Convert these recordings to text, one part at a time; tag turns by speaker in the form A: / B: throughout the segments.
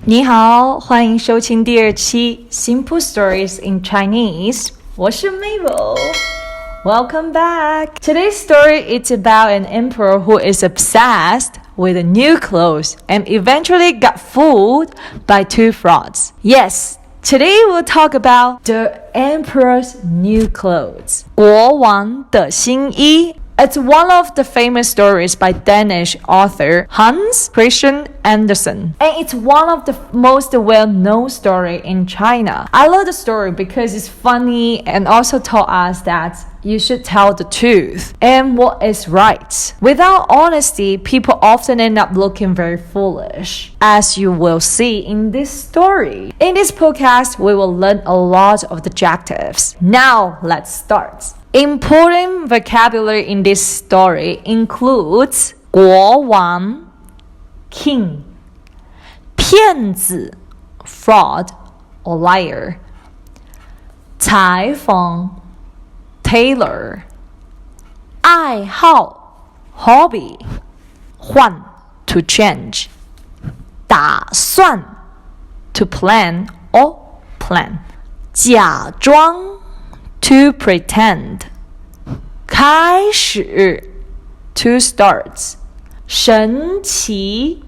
A: 你好，欢迎收听第二期 Simple Stories in Chinese. 我是 Mabel. Welcome back. Today's story is about an emperor who is obsessed with new clothes and eventually got fooled by two frauds. Yes, today we'll talk about the emperor's new clothes. 国王的新衣。It's one of the famous stories by Danish author Hans Christian Andersen. And it's one of the most well-known story in China. I love the story because it's funny and also taught us that you should tell the truth and what is right. Without honesty, people often end up looking very foolish, as you will see in this story. In this podcast, we will learn a lot of the adjectives. Now, let's start.Important vocabulary in this story includes 国王 king, 骗子 fraud or liar, 裁缝 tailor, 爱好 hobby, 换 to change, 打算 to plan or plan, 假装to pretend, 开始 to start, 神奇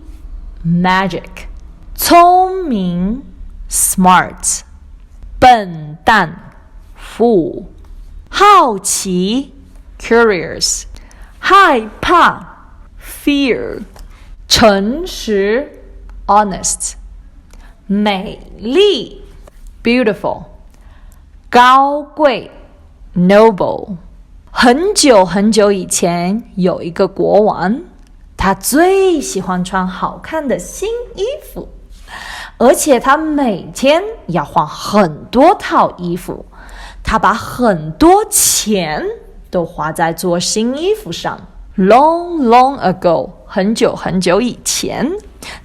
A: magic, 聪明 smart, 笨蛋 fool, 好奇 curious, 害怕 fear, 诚实 honest, 美丽 beautiful, 高贵 noble. 很久很久以前有一个国王，他最喜欢穿好看的新衣服，而且他每天要换很多套衣服，他把很多钱都花在做新衣服上。Long, long ago, 很久很久以前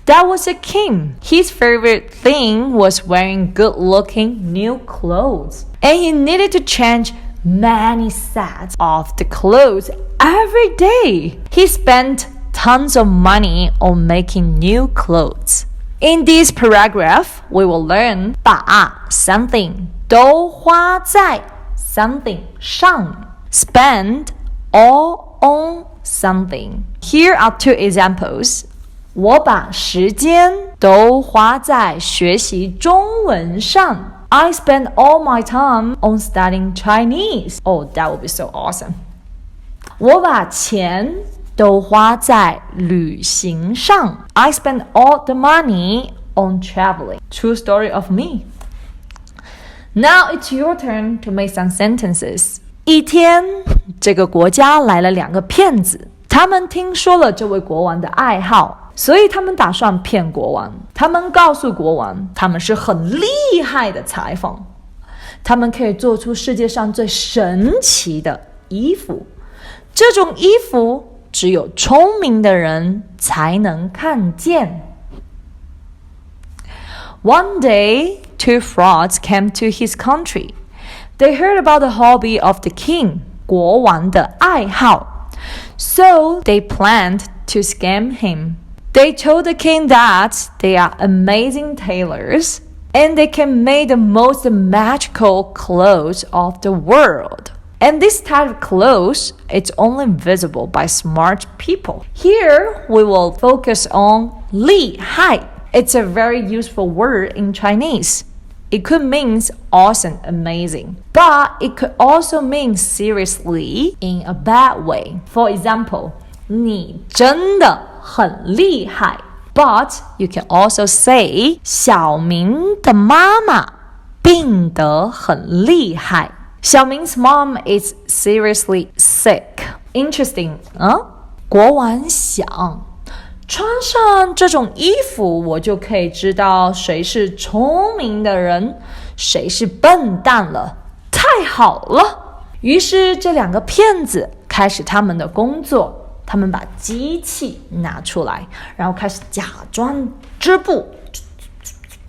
A: ，There was a king. His favorite thing was wearing good-looking new clothes. And he needed to change many sets of the clothes every day. He spent tons of money on making new clothes. In this paragraph, we will learn 把 something 都花在 something 上 spend all on something. Here are two examples.我把时间都花在学习中文上。I spend all my time on studying Chinese. Oh, that would be so awesome. 我把钱都花在旅行上。I spend all the money on traveling. True story of me. Now it's your turn to make some sentences. 一天，这个国家来了两个骗子，他们听说了这位国王的爱好，所以他们打算骗国王。他们告诉国王，他们是很厉害的裁缝，他们可以做出世界上最神奇的衣服。这种衣服只有聪明的人才能看见。One day, two frauds came to his country. They heard about the hobby of the king, 国王的爱好。So they planned to scam him.They told the king that they are amazing tailors and they can make the most magical clothes of the world. And this type of clothes is only visible by smart people. Here we will focus on 厉害. It's a very useful word in Chinese. It could mean awesome, amazing, but it could also mean seriously in a bad way. For example, 你真的很厉害 But you can also say 小明的妈妈病得很厉害 小明's mom is seriously sick. Interesting, 国王想穿上这种衣服我就可以知道谁是聪明的人谁是笨蛋了太好了于是这两个骗子开始他们的工作他们把机器拿出来然后开始假装织布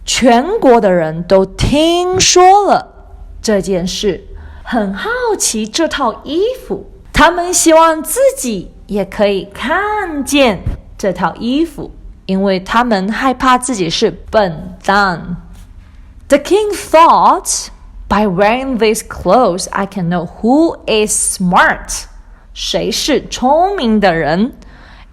A: 全国的人都听说了这件事很好奇这套衣服他们希望自己也可以看见这套衣服因为他们害怕自己是笨蛋。The king thought, by wearing these clothes, I can know who is smart. 谁是聪明的人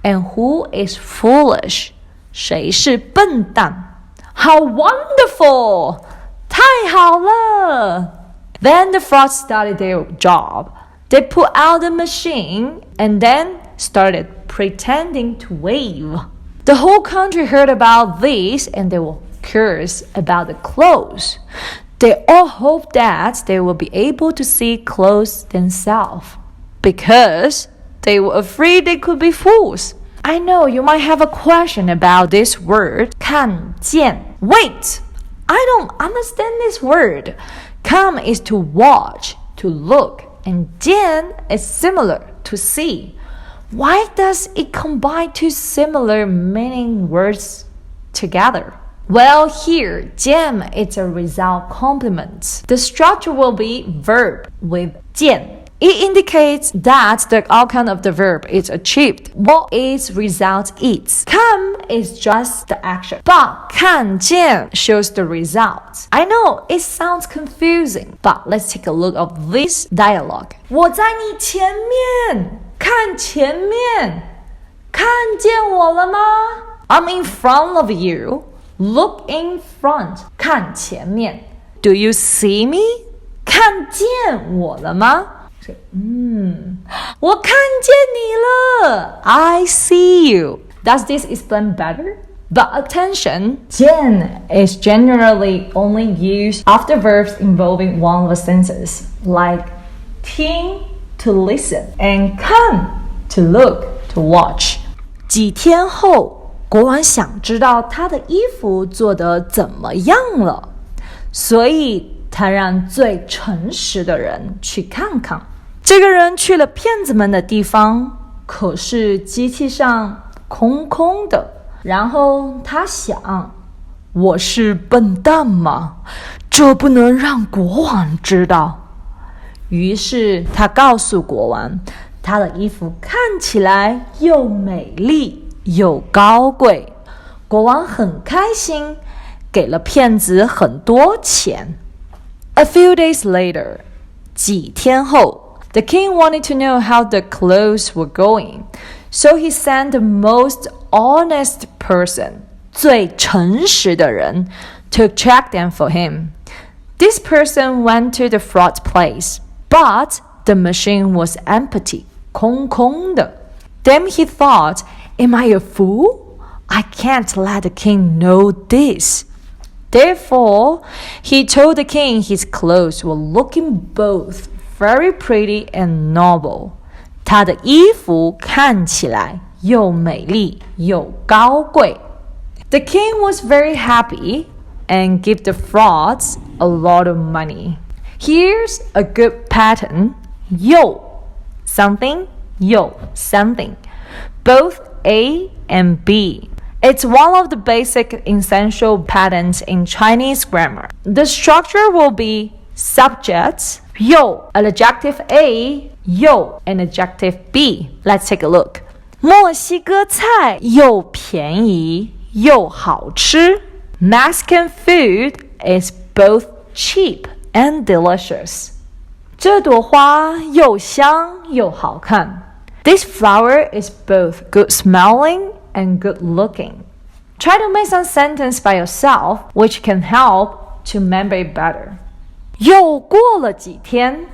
A: and who is foolish. 谁是笨蛋 How wonderful! 太好了 Then the frogs started their job. They put out the machine and then started pretending to wave. The whole country heard about this and they were curious about the clothes. They all hoped that they would be able to see clothes themselves because they were afraid they could be fools. I know you might have a question about this word, 看见. Wait, I don't understand this word. 看 is to watch, to look, and 见 is similar, to see. Why does it combine two similar meaning words together? Well, here, 见 is a result complement. The structure will be verb with 见. It indicates that the outcome of the verb is achieved. What its result is. 看 is just the action, but 看见 shows the result. I know it sounds confusing, but let's take a look at this dialogue. 我在你前面，看前面，看见我了吗？ I'm in front of you. Look in front. 看前面。Do you see me? 看见我了吗？我看见你了 I see you. Does this explain better? But attention, 见 is generally only used after verbs involving one of the senses, like 听 to listen and 看 to look, to watch. 几天后，国王想知道他的衣服做得怎么样了，所以他让最诚实的人去看看。这个人去了骗子们的地方，可是机器上空空的。然后他想，我是笨蛋吗？这不能让国王知道。于是他告诉国王，他的衣服看起来又美丽又高贵。国王很开心，给了骗子很多钱。A few days later, 几天后，The king wanted to know how the clothes were going, so he sent the most honest person, 最诚实的人, to check them for him. This person went to the fraud place, but the machine was empty, 空空的. Then he thought, am I a fool? I can't let the king know this. Therefore, he told the king his clothes were looking both very pretty and noble. 他的衣服看起来又美丽又高贵。The king was very happy and gave the frauds a lot of money. Here's a good pattern. 又 something, 又 something. Both A and B. It's one of the basic essential patterns in Chinese grammar. The structure will be subjects, 又 an adjective A, 又 an adjective B. Let's take a look. 墨西哥菜又便宜又好吃。Mexican food is both cheap and delicious. 这朵花又香又好看。This flower is both good smelling and good looking. Try to make some sentence by yourself, which can help to remember it better. 又过了几天，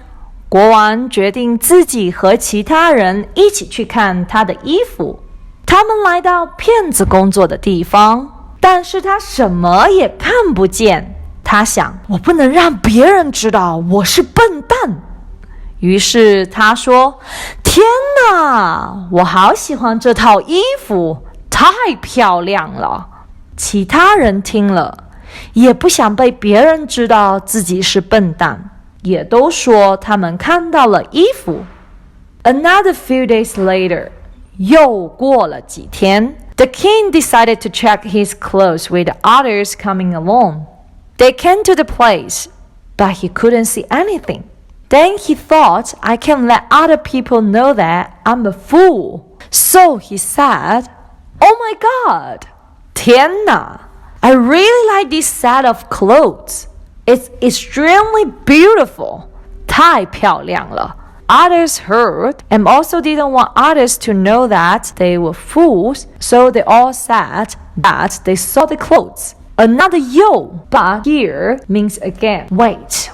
A: 国王决定自己和其他人一起去看他的衣服。他们来到骗子工作的地方，但是他什么也看不见。他想，我不能让别人知道我是笨蛋。于是他说，天哪，我好喜欢这套衣服，太漂亮了。其他人听了，也不想被别人知道自己是笨蛋，也都说他们看到了衣服。Another few days later, 又过了几天， the king decided to check his clothes with the others coming along. They came to the place, but he couldn't see anything. Then he thought, I can let other people know that I'm a fool. So he said, Oh my God, 天哪 I really like this set of clothes. It's extremely beautiful. 太漂亮了。Others heard and also didn't want others to know that they were fools, so they all said that they saw the clothes. Another yo, but here means again. Wait.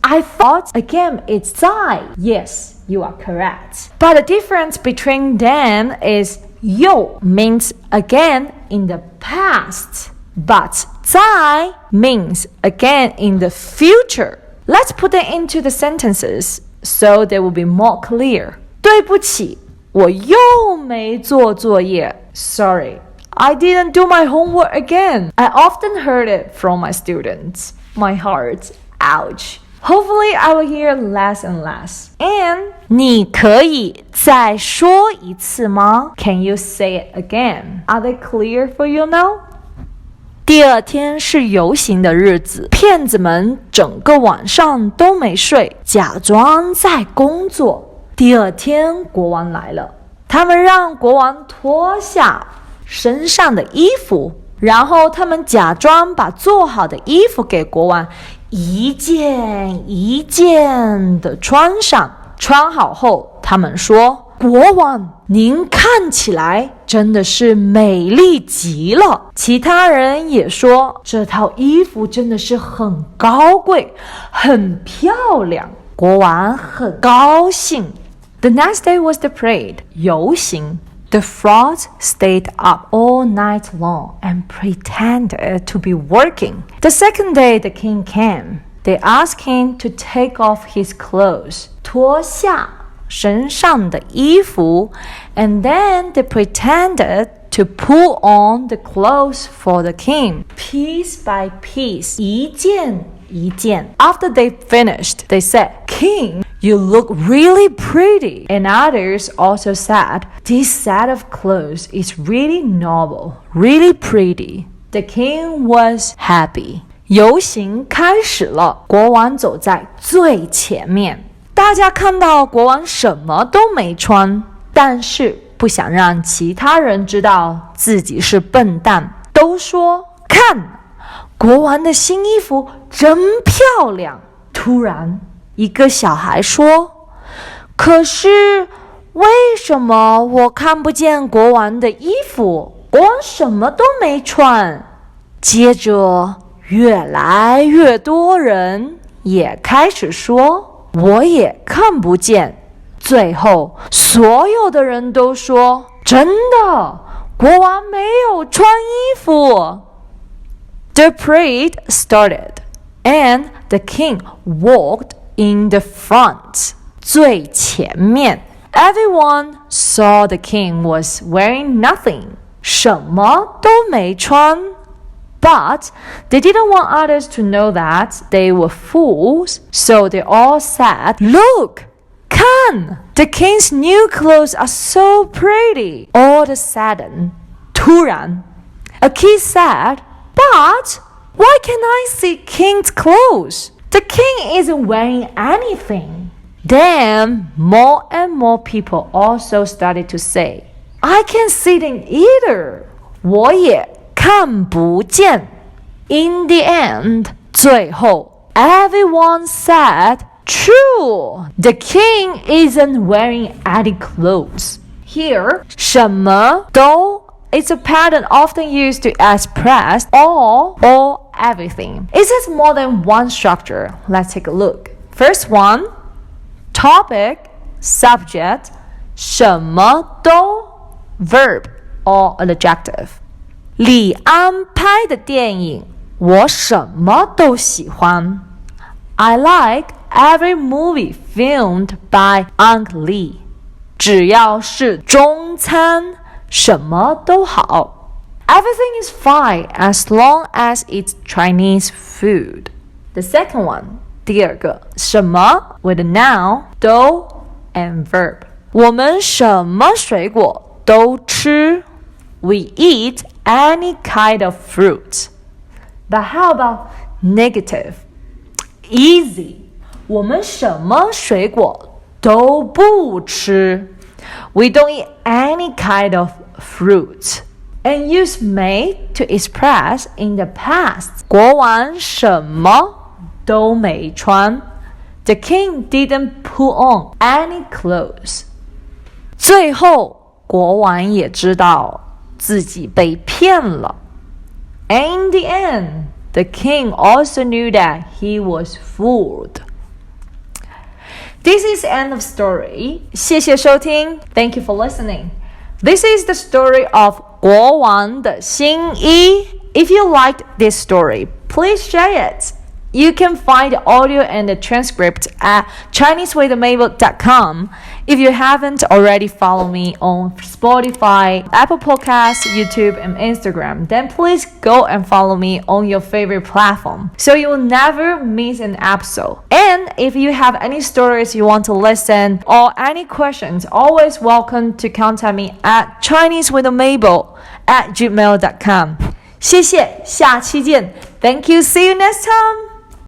A: I thought again it's 在. Yes, you are correct. But the difference between them is yo means again in the past, but 在 means again in the future. Let's put it into the sentences so they will be more clear. 对不起，我又没做作业。Sorry, I didn't do my homework again. I often heard it from my students. My heart, ouch. Hopefully, I will hear less and less. And 你可以再说一次吗？ Can you say it again? Are they clear for you now?第二天是游行的日子，骗子们整个晚上都没睡，假装在工作。第二天国王来了，他们让国王脱下身上的衣服，然后他们假装把做好的衣服给国王一件一件的穿上。穿好后，他们说，国王，您看起来真的是美丽极了。其他人也说，这套衣服真的是很高贵，很漂亮。国王很高兴。The next day was the parade, 游行。The frogs stayed up all night long and pretended to be working. The second day the king came. They asked him to take off his clothes. 脱下身上的衣服 and then they pretended to pull on the clothes for the king. Piece by piece. 一件一件. After they finished, they said, King, you look really pretty. And others also said, this set of clothes is really noble, really pretty. The king was happy. 游行开始了，国王走在最前面。大家看到国王什么都没穿，但是不想让其他人知道自己是笨蛋，都说看，国王的新衣服真漂亮。突然，一个小孩说，可是为什么我看不见国王的衣服？国王什么都没穿。接着越来越多人也开始说，我也看不见。最后所有的人都说，真的，国王没有穿衣服。The parade started and the king walked in the front. 最前面。Everyone saw the king was wearing nothing. 什么都没穿。But they didn't want others to know that they were fools, so they all said, Look, 看, the king's new clothes are so pretty. All of a sudden, 突然, a kid said, But why can't I see king's clothes? The king isn't wearing anything. Then more and more people also started to say, I can't see them either. 我也看不见。In the end, 最后 everyone said, True, the king isn't wearing any clothes. Here, 什么都 is a pattern often used to express all or everything. It has more than one structure. Let's take a look. First one, topic, subject, 什么都 verb or an adjective. 李安拍的电影，我什么都喜欢。I like every movie filmed by Uncle Lee. 只要是中餐，什么都好。Everything is fine as long as it's Chinese food. The second one, 第二个，什么 with a noun, 都 and verb. 我们什么水果都吃。We eat any kind of fruit. But how about negative? Easy. 我们什么水果都不吃。We don't eat any kind of fruit. and use may to express in the past. 国王什么都没穿。The king didn't put on any clothes. 最后，国王也知道自己被骗了。And in the end, the king also knew that he was fooled. This is the end of story. 谢谢收听. Thank you for listening. This is the story of 国王的新衣. If you liked this story, please share it. You can find the audio and the transcript at ChineseWithMabel.com. If you haven't already followed me on Spotify, Apple Podcasts, YouTube, and Instagram, then please go and follow me on your favorite platform so you will never miss an episode. And if you have any stories you want to listen or any questions, always welcome to contact me at ChineseWithMabel@gmail.com. 谢谢，下期见。Thank you. See you next time.